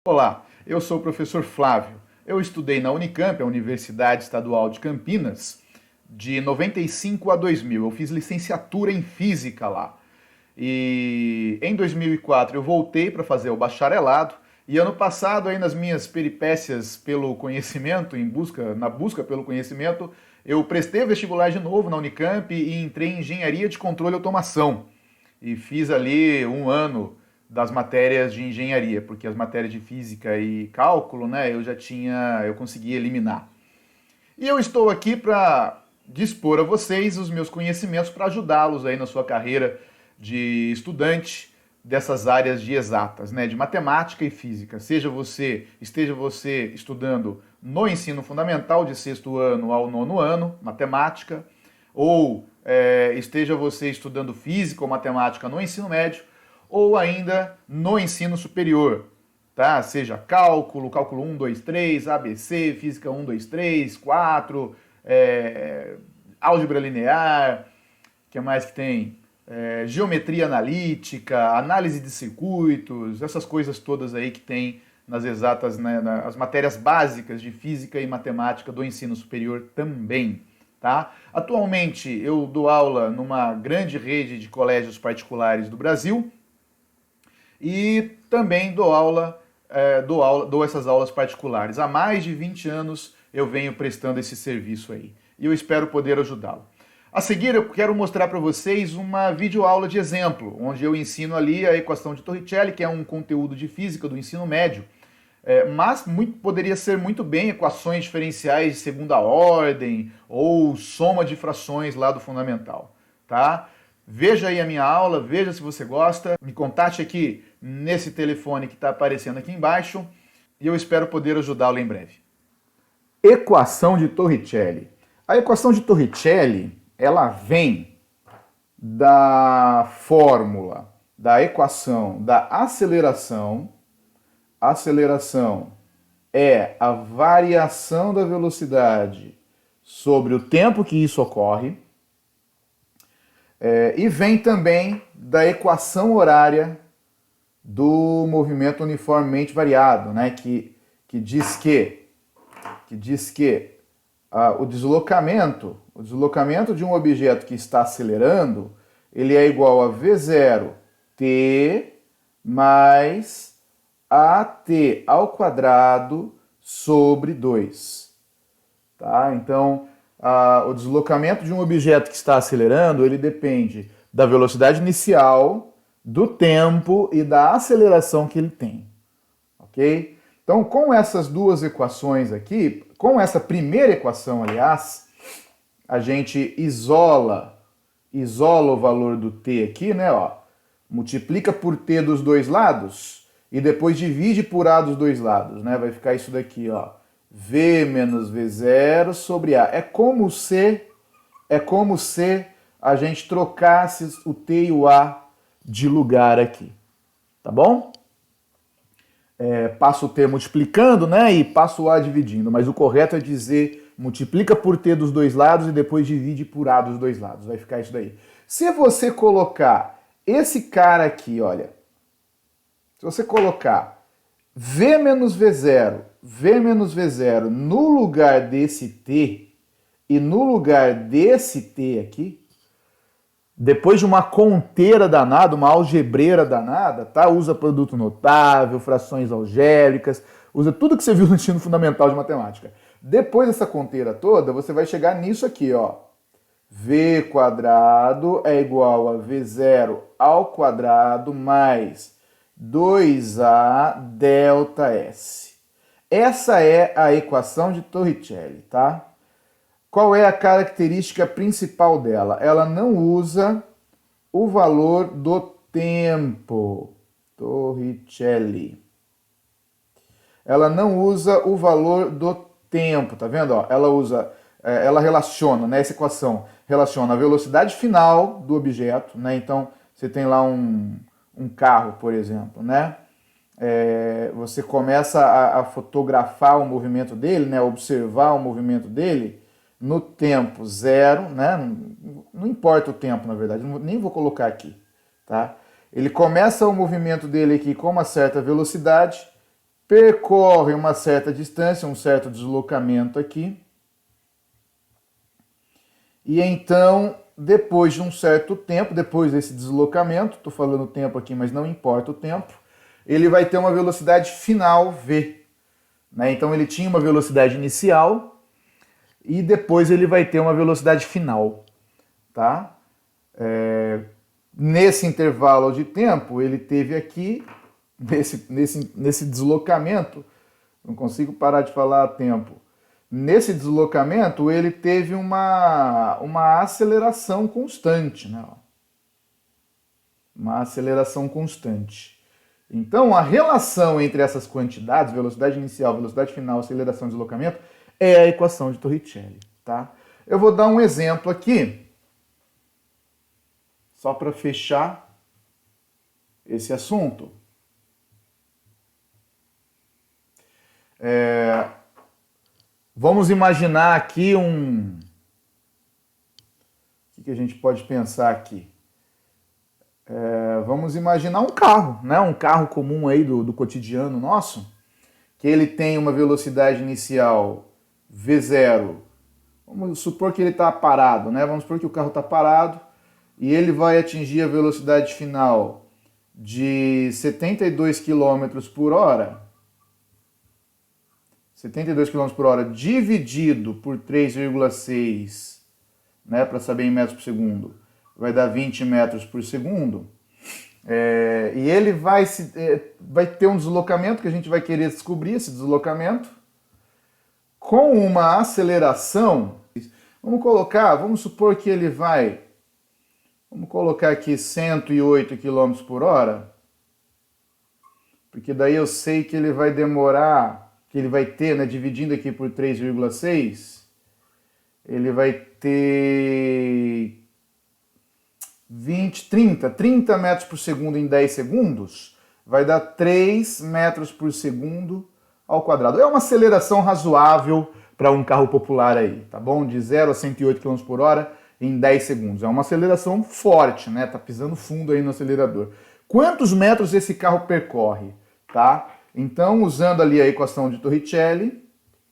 Olá, eu sou o professor Flávio. Eu estudei na Unicamp, a Universidade Estadual de Campinas, de 95 a 2000. Eu fiz licenciatura em Física lá. E em 2004 eu voltei para fazer o bacharelado. E ano passado, aí nas minhas peripécias pelo conhecimento, na busca pelo conhecimento, eu prestei o vestibular de novo na Unicamp e entrei em Engenharia de Controle e Automação. E fiz ali um ano das matérias de engenharia, porque as matérias de física e cálculo, né, eu consegui eliminar. E eu estou aqui para dispor a vocês os meus conhecimentos para ajudá-los aí na sua carreira de estudante dessas áreas de exatas, né, de matemática e física. Esteja você estudando no ensino fundamental de sexto ano ao nono ano, matemática, ou esteja você estudando física ou matemática no ensino médio, ou ainda no ensino superior, tá? Seja cálculo 1, 2, 3, ABC, física 1, 2, 3, 4, álgebra linear, o que mais que tem? Geometria analítica, análise de circuitos, essas coisas todas aí que tem nas exatas, né, nas matérias básicas de física e matemática do ensino superior também. Tá? Atualmente eu dou aula numa grande rede de colégios particulares do Brasil e também dou essas aulas particulares. Há mais de 20 anos eu venho prestando esse serviço aí e eu espero poder ajudá-lo. A seguir eu quero mostrar para vocês uma videoaula de exemplo, onde eu ensino ali a equação de Torricelli, que é um conteúdo de física do ensino médio, mas poderia ser muito bem equações diferenciais de segunda ordem ou soma de frações lá do fundamental, tá? Veja aí a minha aula, veja se você gosta, me contate aqui nesse telefone que está aparecendo aqui embaixo e eu espero poder ajudá-lo em breve. Equação de Torricelli. A equação de Torricelli, ela vem da fórmula da equação da aceleração. Aceleração é a variação da velocidade sobre o tempo que isso ocorre. E vem também da equação horária do movimento uniformemente variado, né? que diz que o deslocamento de um objeto que está acelerando, ele é igual a V0 t mais at ao quadrado sobre 2. Tá? Então, o deslocamento de um objeto que está acelerando, ele depende da velocidade inicial, do tempo e da aceleração que ele tem. Ok? Então, com essas duas equações aqui, com essa primeira equação, aliás, a gente isola o valor do t aqui, né? Ó, multiplica por t dos dois lados e depois divide por a dos dois lados, né? Vai ficar isso daqui, ó. V menos V0 sobre A. É como se a gente trocasse o T e o A de lugar aqui. Tá bom? Passo o T multiplicando, né? E passo o A dividindo. Mas o correto é dizer multiplica por T dos dois lados e depois divide por A dos dois lados. Vai ficar isso daí. Se você colocar esse cara aqui, olha. Se você colocar V menos V0 no lugar desse T e no lugar desse T aqui, depois de uma conteira danada, uma algebreira danada, tá? Usa produto notável, frações algébricas, usa tudo que você viu no ensino fundamental de matemática. Depois dessa conteira toda, você vai chegar nisso aqui, ó. V quadrado é igual a V0 ao quadrado mais 2A delta S. Essa é a equação de Torricelli, tá? Qual é a característica principal dela? Ela não usa o valor do tempo. Torricelli. Ela não usa o valor do tempo, tá vendo? Ó, ela relaciona, né, essa equação relaciona a velocidade final do objeto, né? Então, você tem lá um carro, por exemplo, né? Você começa a fotografar o movimento dele, né? Observar o movimento dele no tempo zero, né? Não importa o tempo, na verdade, nem vou colocar aqui, tá? Ele começa o movimento dele aqui com uma certa velocidade percorre uma certa distância, um certo deslocamento aqui. E então, depois de um certo tempo, depois desse deslocamento, estou falando tempo aqui, mas não importa o tempo, ele vai ter uma velocidade final V. Né? Então ele tinha uma velocidade inicial e depois ele vai ter uma velocidade final. Tá? Nesse intervalo de tempo, ele teve aqui, nesse deslocamento, não consigo parar de falar a tempo, nesse deslocamento ele teve uma aceleração constante, né? Uma aceleração constante. Então a relação entre essas quantidades, velocidade inicial, velocidade final, aceleração e deslocamento, é a equação de Torricelli. Tá? Eu vou dar um exemplo aqui, só para fechar esse assunto. Vamos imaginar aqui o que a gente pode pensar aqui? Vamos imaginar um carro, né? Um carro comum aí do cotidiano nosso, que ele tem uma velocidade inicial V0. Vamos supor que ele está parado, né? Vamos supor que o carro está parado e ele vai atingir a velocidade final de 72 km por hora. 72 km por hora dividido por 3,6, né, para saber em metros por segundo, vai dar 20 metros por segundo. E ele vai ter um deslocamento que a gente vai querer descobrir, esse deslocamento, com uma aceleração. Vamos supor que ele vai, vamos colocar aqui 108 km por hora, porque daí eu sei que ele vai demorar, que ele vai ter, né, dividindo aqui por 3,6, ele vai ter 30 metros por segundo em 10 segundos, vai dar 3 metros por segundo ao quadrado. É uma aceleração razoável para um carro popular aí, tá bom? De 0 a 108 km por hora em 10 segundos. É uma aceleração forte, né? Tá pisando fundo aí no acelerador. Quantos metros esse carro percorre, tá? Então, usando ali a equação de Torricelli,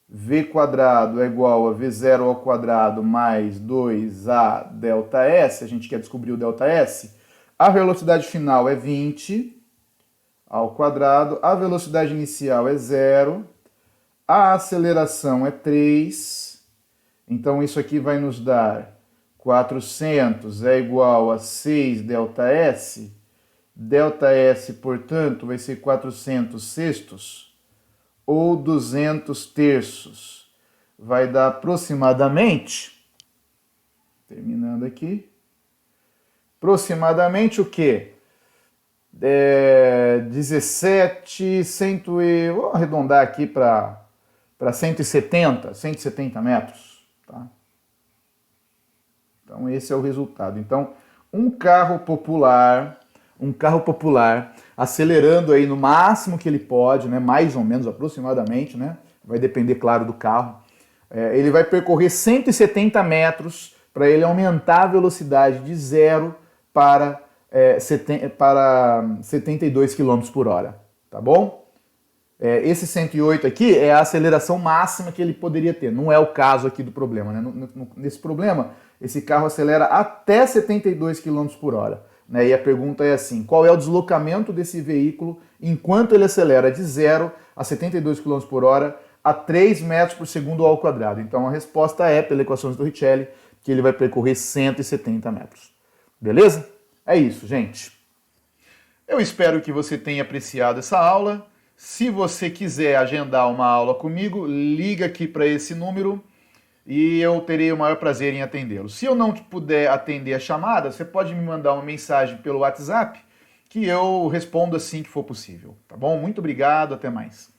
V quadrado é igual a V0 ao quadrado mais 2A delta S, a gente quer descobrir o delta S, a velocidade final é 20 ao quadrado, a velocidade inicial é 0, a aceleração é 3, então isso aqui vai nos dar 400 é igual a 6 delta S, delta S, portanto, vai ser 400 sextos, ou 200 terços. Vai dar aproximadamente, terminando aqui, aproximadamente o quê? 17, vou arredondar aqui para 170 metros. Tá? Então esse é o resultado. Então, um carro popular acelerando aí no máximo que ele pode, né, mais ou menos aproximadamente, né, vai depender, claro, do carro, ele vai percorrer 170 metros para ele aumentar a velocidade de 0 para 72 km por hora, tá bom? Esse 108 aqui é a aceleração máxima que ele poderia ter, não é o caso aqui do problema, né? Nesse problema, esse carro acelera até 72 km por hora. Né? E a pergunta é assim, qual é o deslocamento desse veículo enquanto ele acelera de 0 a 72 km por hora a 3 metros por segundo ao quadrado? Então a resposta é, pela equação de Torricelli, que ele vai percorrer 170 metros. Beleza? É isso, gente. Eu espero que você tenha apreciado essa aula. Se você quiser agendar uma aula comigo, liga aqui para esse número e eu terei o maior prazer em atendê-lo. Se eu não puder atender a chamada, você pode me mandar uma mensagem pelo WhatsApp que eu respondo assim que for possível, tá bom? Muito obrigado, até mais.